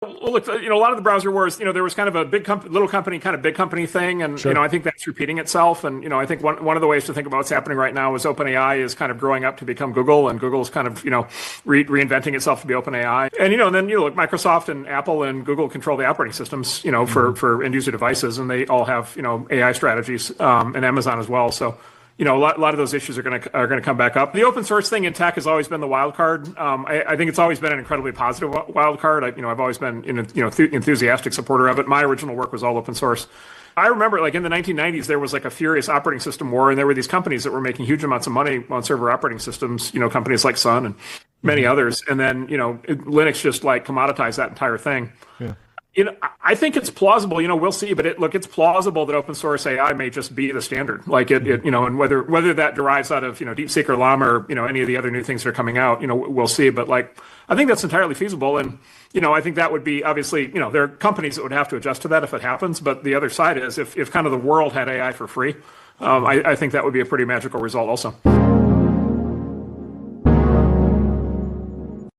Well, look, a lot of the browser wars, there was kind of a little company, kind of big company thing, and Sure. I think that's repeating itself. And I think one of the ways to think about what's happening right now is OpenAI is kind of growing up to become Google, and Google is kind of reinventing itself to be OpenAI. And then look, Microsoft and Apple and Google control the operating systems, for end user devices, and they all have AI strategies, and Amazon as well. So. A lot of those issues are going to come back up. The open source thing in tech has always been the wild card. I think it's always been an incredibly positive wild card. I've always been enthusiastic supporter of it. My original work was all open source. I remember, like in the 1990s, there was like a furious operating system war, and there were these companies that were making huge amounts of money on server operating systems. Companies like Sun and many others. And then Linux just like commoditized that entire thing. Yeah. I think it's plausible. We'll see, but it's plausible that open source AI may just be the standard. Like and whether that derives out of DeepSeek or Llama or any of the other new things that are coming out, we'll see. But like, I think that's entirely feasible, and I think that would be obviously there are companies that would have to adjust to that if it happens. But the other side is if kind of the world had AI for free, I think that would be a pretty magical result also.